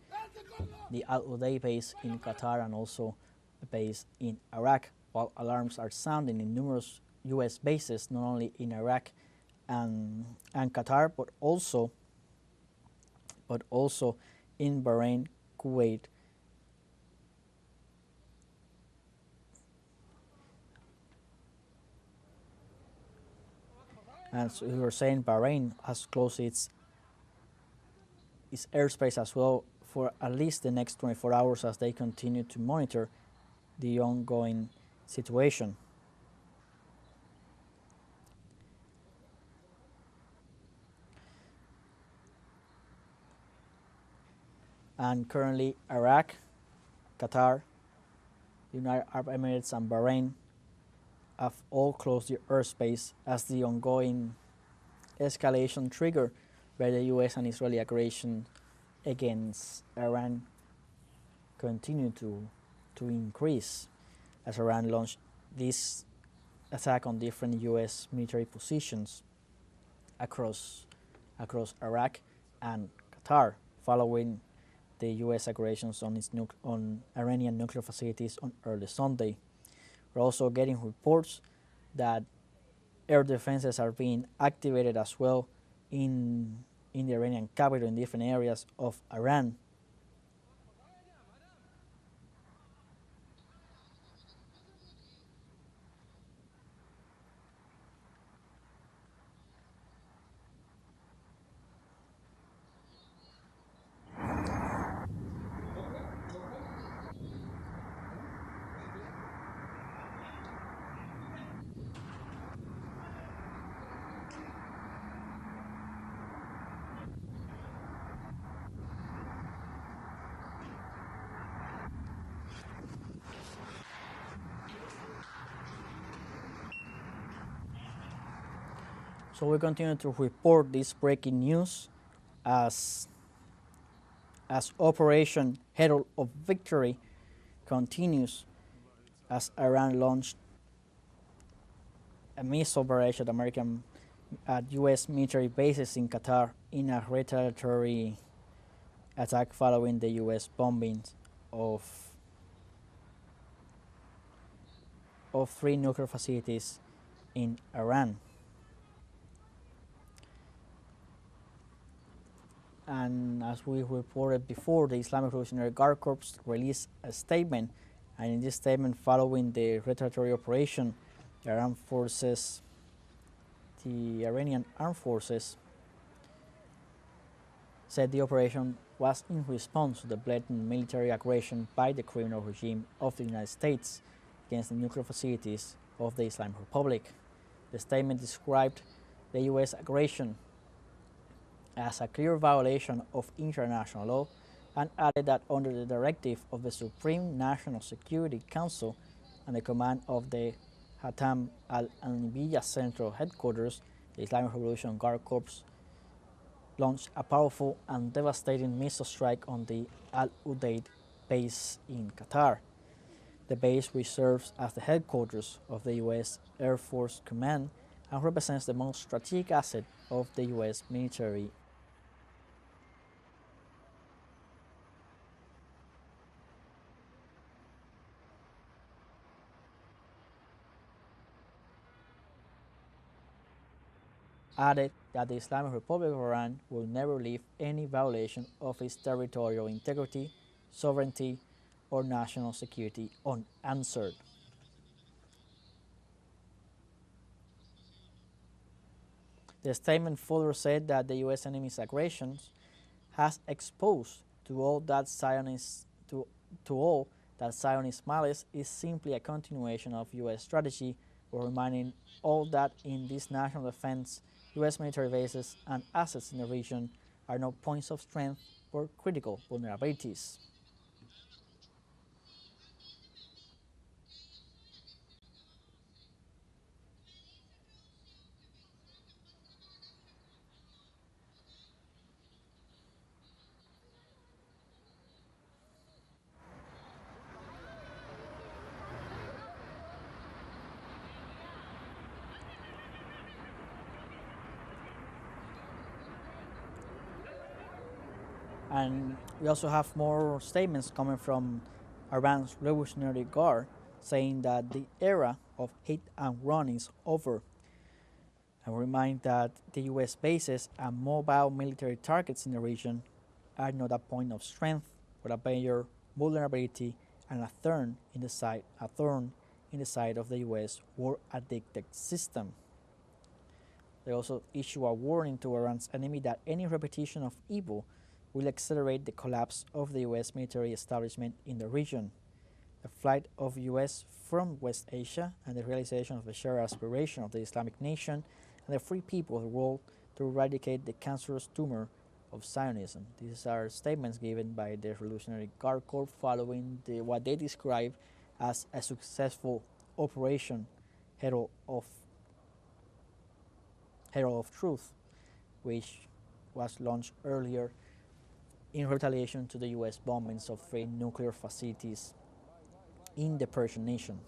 Speaker 1: the Al-Udeid base in Qatar and also a base in Iraq, while alarms are sounding in numerous U.S. bases, not only in Iraq and Qatar, but also in Bahrain, Kuwait, and so we were saying Bahrain has closed its airspace as well for at least the next 24 hours as they continue to monitor the ongoing situation. And currently Iraq, Qatar, United Arab Emirates and Bahrain have all closed their airspace as the ongoing escalation triggered by the U.S. and Israeli aggression against Iran continue to increase as Iran launched this attack on different U.S. military positions across Iraq and Qatar, following the U.S. aggressions on Iranian nuclear facilities on early Sunday. We're also getting reports that air defenses are being activated as well in the Iranian capital in different areas of Iran. So we continue to report this breaking news as Operation Herald of Victory continues as Iran launched a missile barrage at U.S. military bases in Qatar in a retaliatory attack following the U.S. bombings of three nuclear facilities in Iran. And as we reported before, the Islamic Revolutionary Guard Corps released a statement, and in this statement, following the retaliatory operation, the Iranian armed forces said the operation was in response to the blatant military aggression by the criminal regime of the United States against the nuclear facilities of the Islamic Republic. The statement described the U.S. aggression as a clear violation of international law and added that under the directive of the Supreme National Security Council and the command of the Hatam al-Anbiyya Central Headquarters, the Islamic Revolution Guard Corps launched a powerful and devastating missile strike on the Al-Udeid base in Qatar. The base, which serves as the headquarters of the U.S. Air Force Command and represents the most strategic asset of the U.S. military. Added that the Islamic Republic of Iran will never leave any violation of its territorial integrity, sovereignty, or national security unanswered. The statement further said that the U.S. enemy's aggressions has exposed to all that Zionist malice is simply a continuation of U.S. strategy, while reminding all that in this national defense, U.S. military bases and assets in the region are no points of strength or critical vulnerabilities. And we also have more statements coming from Iran's Revolutionary Guard saying that the era of hit and run is over. And remind that the US bases and mobile military targets in the region are not a point of strength, but a major vulnerability and a thorn in the side of the US war-addicted system. They also issue a warning to Iran's enemy that any repetition of evil will accelerate the collapse of the U.S. military establishment in the region. The flight of U.S. from West Asia and the realization of the shared aspiration of the Islamic nation and the free people of the world to eradicate the cancerous tumor of Zionism. These are statements given by the Revolutionary Guard Corps following what they describe as a successful operation, Herald of Truth, which was launched earlier in retaliation to the U.S. bombings of 3 nuclear facilities in the Persian nation.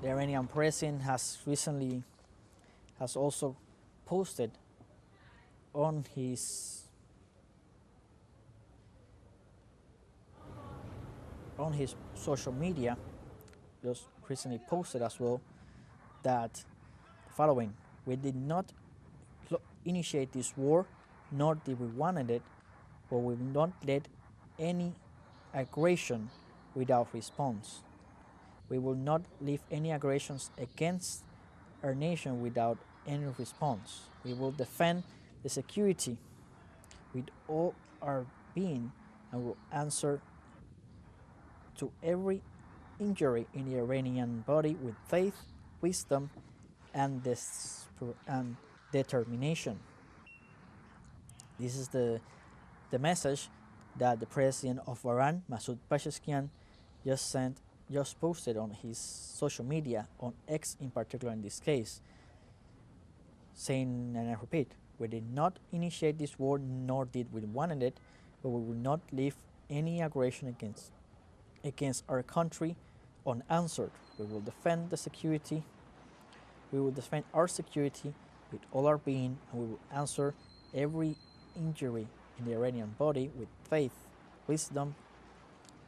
Speaker 1: The Iranian president has also posted on his social media, just recently posted as well, that the following: we did not initiate this war, nor did we want it, but we will not let any aggression without response. We will not leave any aggressions against our nation without any response. We will defend the security with all our being and will answer to every injury in the Iranian body with faith, wisdom, and determination. This is the message that the president of Iran, Masoud Pezeshkian, just posted on his social media, on X in particular in this case, saying, and I repeat, we did not initiate this war, nor did we want it, but we will not leave any aggression against our country unanswered. We will defend the security. We will defend our security with all our being, and we will answer every injury in the Iranian body with faith, wisdom,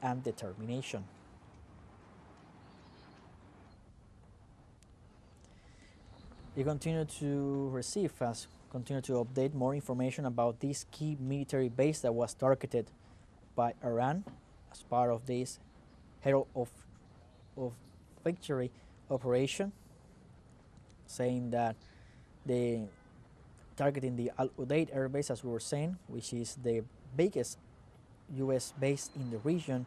Speaker 1: and determination. We continue to update more information about this key military base that was targeted by Iran as part of this Herald of Victory operation, saying that the targeting the Al Udeid air base, as we were saying, which is the biggest U.S. base in the region,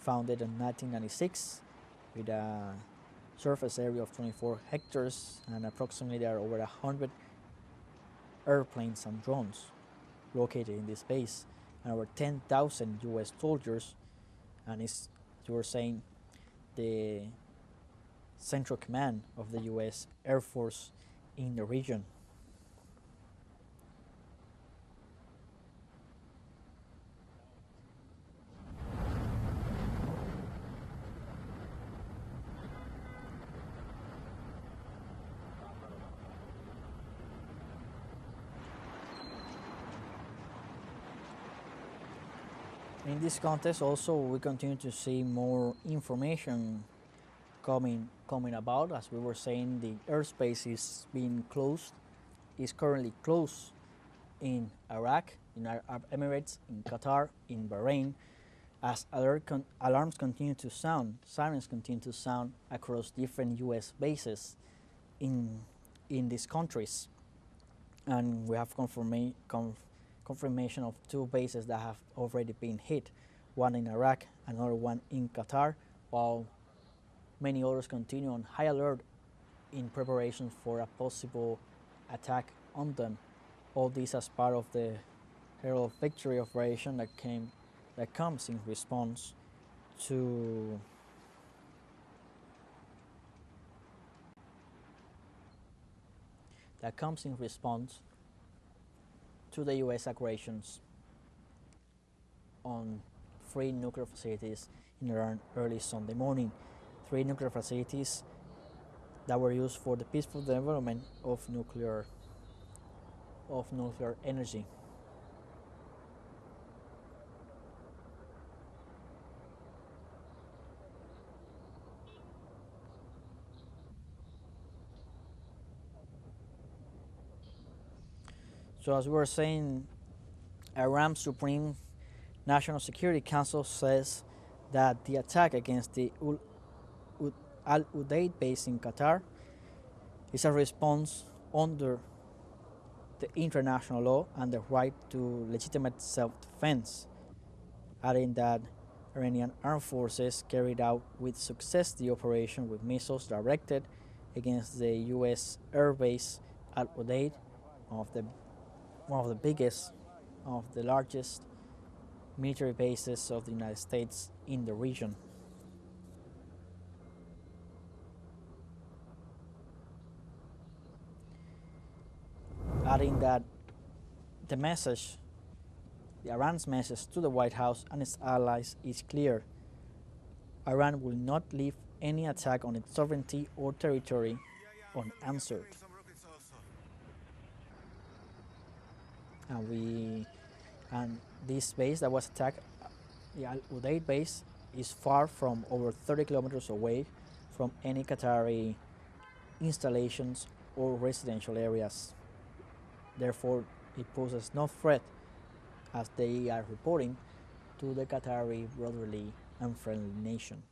Speaker 1: founded in 1996 with a surface area of 24 hectares, and approximately there are over 100 airplanes and drones located in this base, and over 10,000 U.S. soldiers. And as you were saying, the central command of the U.S. Air Force in the region. In this context, also, we continue to see more information coming about. As we were saying, the airspace is being closed, is currently closed in Iraq, in Arab Emirates, in Qatar, in Bahrain, as alarms continue to sound, sirens continue to sound across different U.S. bases in these countries, and we have confirmation of two bases that have already been hit, one in Iraq, another one in Qatar, while many others continue on high alert in preparation for a possible attack on them. All this as part of the Herald of Victory operation that comes in response to the U.S. aggressions on 3 nuclear facilities in Iran early Sunday morning. 3 nuclear facilities that were used for the peaceful development of nuclear energy. So as we were saying, Iran's Supreme National Security Council says that the attack against the Al Udeid base in Qatar is a response under the international law and the right to legitimate self-defense, adding that Iranian armed forces carried out with success the operation with missiles directed against the U.S. airbase Al Udeid, one of the biggest, of the largest military bases of the United States in the region. Adding that Iran's message to the White House and its allies is clear. Iran will not leave any attack on its sovereignty or territory unanswered. And this base that was attacked, the Al Udeid base, is far from, over 30 kilometers away from any Qatari installations or residential areas. Therefore, it poses no threat, as they are reporting, to the Qatari brotherly and friendly nation.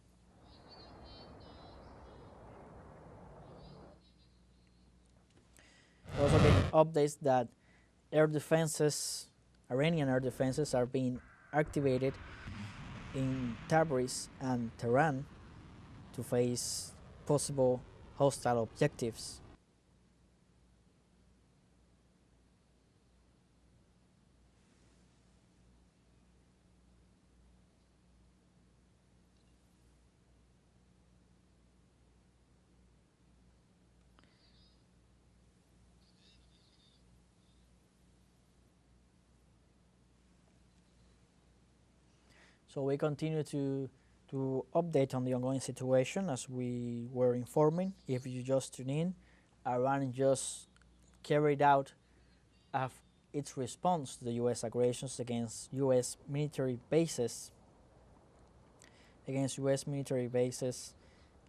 Speaker 1: There also been updates that Iranian air defenses are being activated in Tabriz and Tehran to face possible hostile objectives. So we continue to update on the ongoing situation as we were informing. If you just tune in, Iran just carried out its response to the U.S. aggressions against U.S. military bases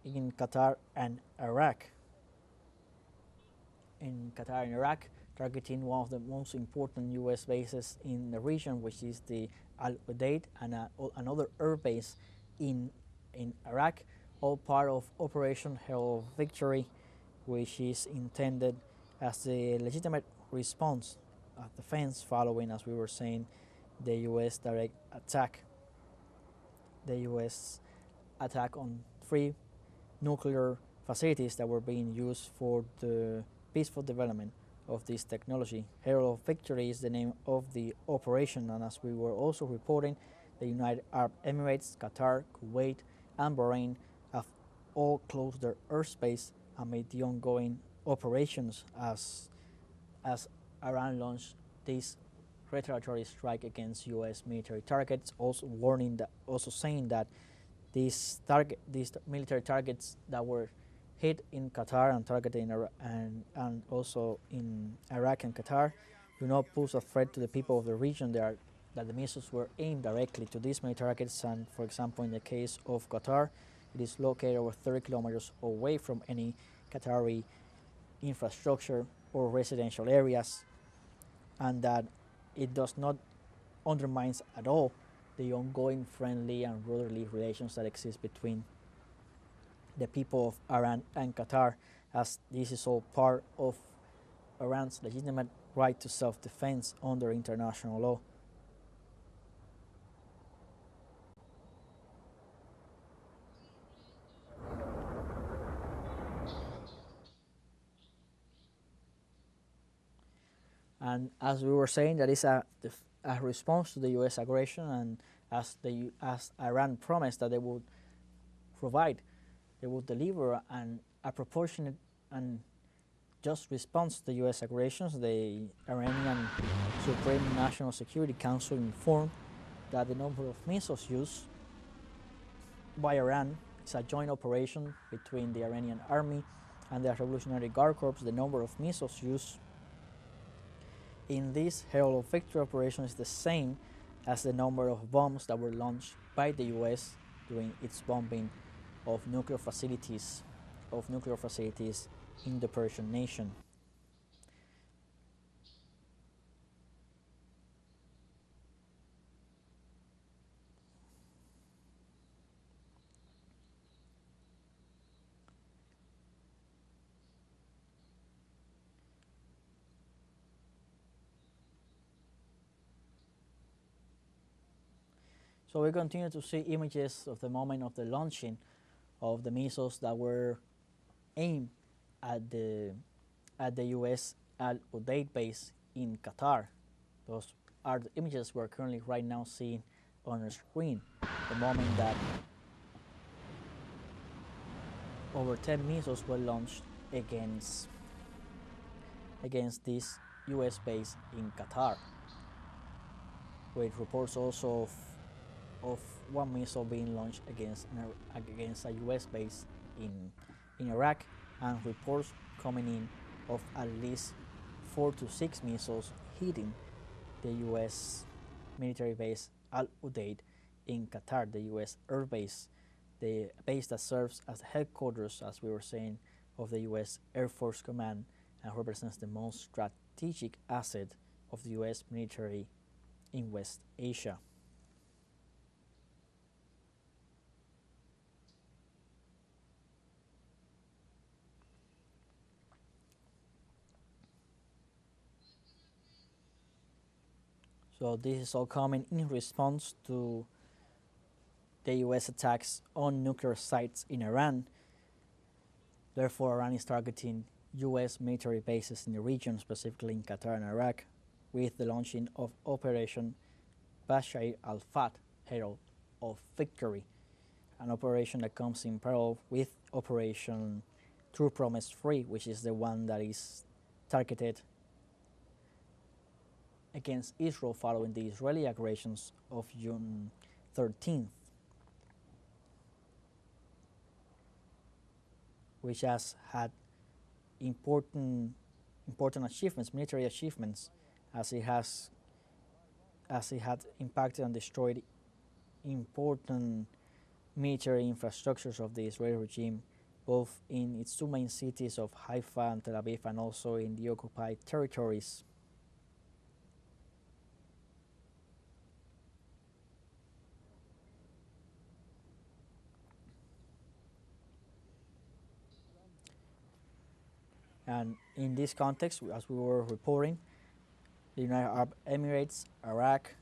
Speaker 1: in Qatar and Iraq. Targeting one of the most important U.S. bases in the region, which is the Al Udeid, and another air base in Iraq, all part of Operation Herald of Victory, which is intended as a legitimate response of defense following, as we were saying, the U.S. direct attack. The U.S. attack on 3 nuclear facilities that were being used for the peaceful development of this technology. Herald of Victory is the name of the operation, and as we were also reporting, the United Arab Emirates, Qatar, Kuwait, and Bahrain have all closed their airspace amid the ongoing operations as Iran launched this retaliatory strike against U.S. military targets, also saying that these military targets that were hit in Qatar and targeted in and also in Iraq and Qatar do not pose a threat to the people of the region. That the missiles were aimed directly to these military targets, and for example, in the case of Qatar, it is located over 30 kilometers away from any Qatari infrastructure or residential areas, and that it does not undermine at all the ongoing friendly and brotherly relations that exist between the people of Iran and Qatar, as this is all part of Iran's legitimate right to self-defense under international law. And as we were saying, that is a response to the U.S. aggression, and as Iran promised that they would provide, they would deliver a proportionate and just response to the U.S. aggressions. The Iranian Supreme National Security Council informed that the number of missiles used by Iran is a joint operation between the Iranian army and the Revolutionary Guard Corps. The number of missiles used in this Herald of Victory operation is the same as the number of bombs that were launched by the U.S. during its bombing of nuclear facilities in the Persian nation. So we continue to see images of the moment of the launching of the missiles that were aimed at the U.S. Al Udeid base in Qatar. Those are the images we're currently right now seeing on the screen. The moment that over 10 missiles were launched against this U.S. base in Qatar, with reports also of one missile being launched against a U.S. base in Iraq, and reports coming in of at least 4 to 6 missiles hitting the U.S. military base Al Udeid in Qatar, the U.S. air base, the base that serves as the headquarters, as we were saying, of the U.S. Air Force Command and represents the most strategic asset of the U.S. military in West Asia. So this is all coming in response to the U.S. attacks on nuclear sites in Iran. Therefore, Iran is targeting U.S. military bases in the region, specifically in Qatar and Iraq, with the launching of Operation Bashar al-Fat, Herald of Victory, an operation that comes in parallel with Operation True Promise Free, which is the one that is targeted against Israel following the Israeli aggressions of June 13th, which has had important achievements, military achievements, as it had impacted and destroyed important military infrastructures of the Israeli regime, both in its two main cities of Haifa and Tel Aviv, and also in the occupied territories. And in this context, as we were reporting, the United Arab Emirates, Iraq,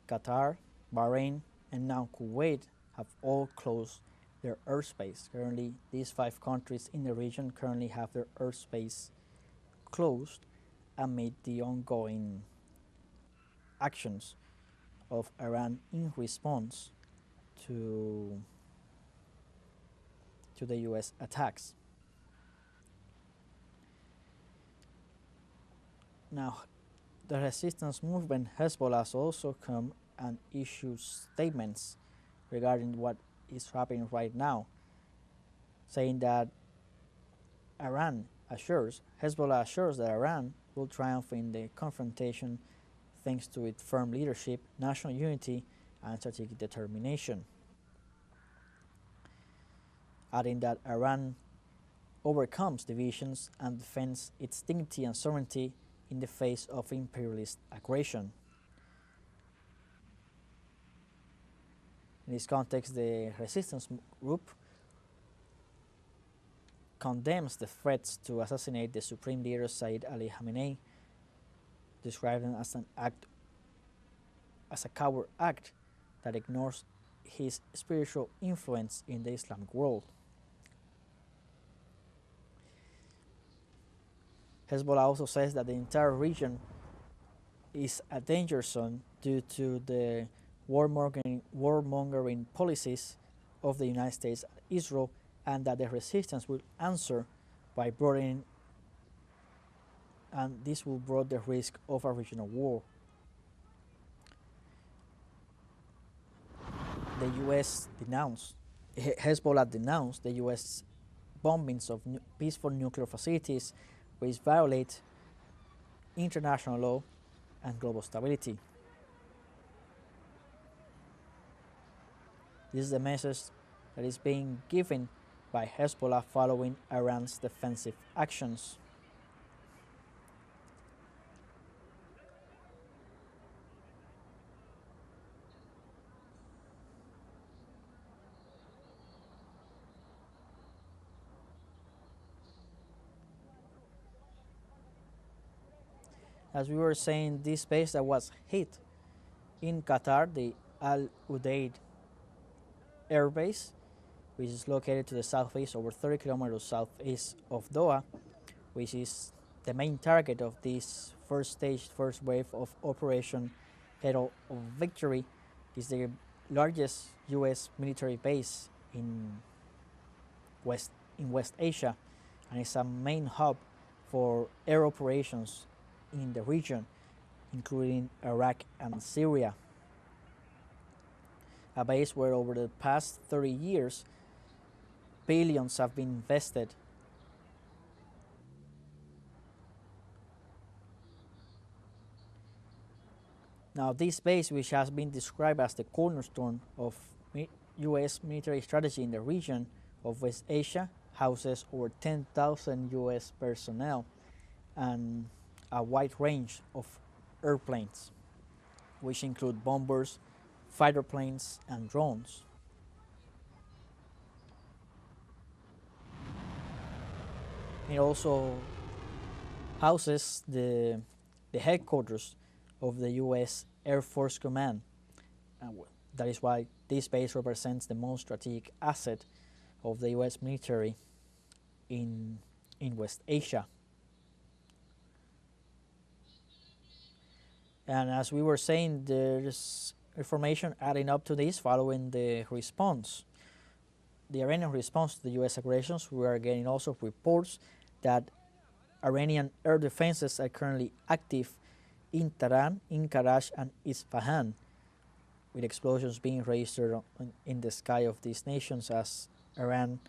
Speaker 1: Qatar, Bahrain, and now Kuwait have all closed their airspace. Currently, these 5 countries in the region currently have their airspace closed amid the ongoing actions of Iran in response to to the US attacks. Now, the resistance movement Hezbollah has also come and issued statements regarding what is happening right now, saying that Hezbollah assures that Iran will triumph in the confrontation thanks to its firm leadership, national unity, and strategic determination. Adding that Iran overcomes divisions and defends its dignity and sovereignty in the face of imperialist aggression. In this context, the resistance group condemns the threats to assassinate the supreme leader Sayyid Ali Khamenei, describing them as a coward act that ignores his spiritual influence in the Islamic world. Hezbollah also says that the entire region is a danger zone due to the warmongering policies of the United States and Israel, and that the resistance will answer by broadening, and this will broaden the risk of a regional war. Hezbollah denounced the U.S. bombings of peaceful nuclear facilities, which violate international law and global stability. This is the message that is being given by Hezbollah following Iran's defensive actions. As we were saying, this base that was hit in Qatar, the Al Udeid Air Base, which is located to the southeast, over 30 kilometers southeast of Doha, which is the main target of this first wave of Operation Hero of Victory, is the largest U.S. military base in West Asia, and it's a main hub for air operations in the region, including Iraq and Syria. A base where over the past 30 years, billions have been invested. Now, this base, which has been described as the cornerstone of U.S. military strategy in the region of West Asia, houses over 10,000 U.S. personnel and a wide range of airplanes, which include bombers, fighter planes, and drones. It also houses the headquarters of the U.S. Air Force Command. That is why this base represents the most strategic asset of the U.S. military in West Asia. And as we were saying, there's information adding up to this following the response. The Iranian response to the U.S. aggressions. We are getting also reports that Iranian air defenses are currently active in Tehran, in Karachi, and Isfahan, with explosions being registered in the sky of these nations as Iran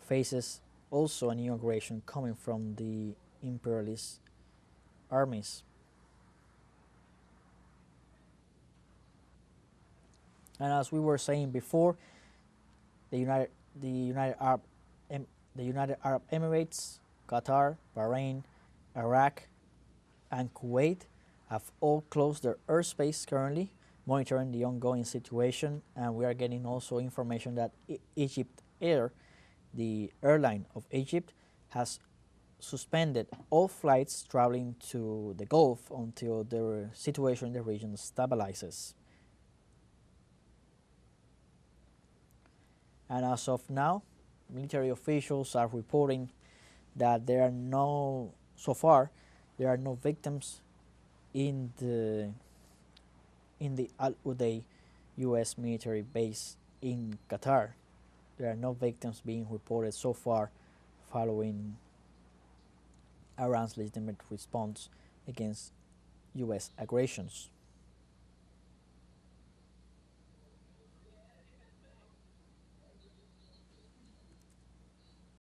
Speaker 1: faces also a new aggression coming from the imperialist armies. And as we were saying before, the United Arab Emirates, Qatar, Bahrain, Iraq, and Kuwait have all closed their airspace currently, monitoring the ongoing situation. And we are getting also information that Egypt Air, the airline of Egypt, has suspended all flights traveling to the Gulf until the situation in the region stabilizes. And as of now, military officials are reporting that so far, there are no victims in the Al Udeid U.S. military base in Qatar. there are no victims being reported so far following Iran's legitimate response against U.S. aggressions.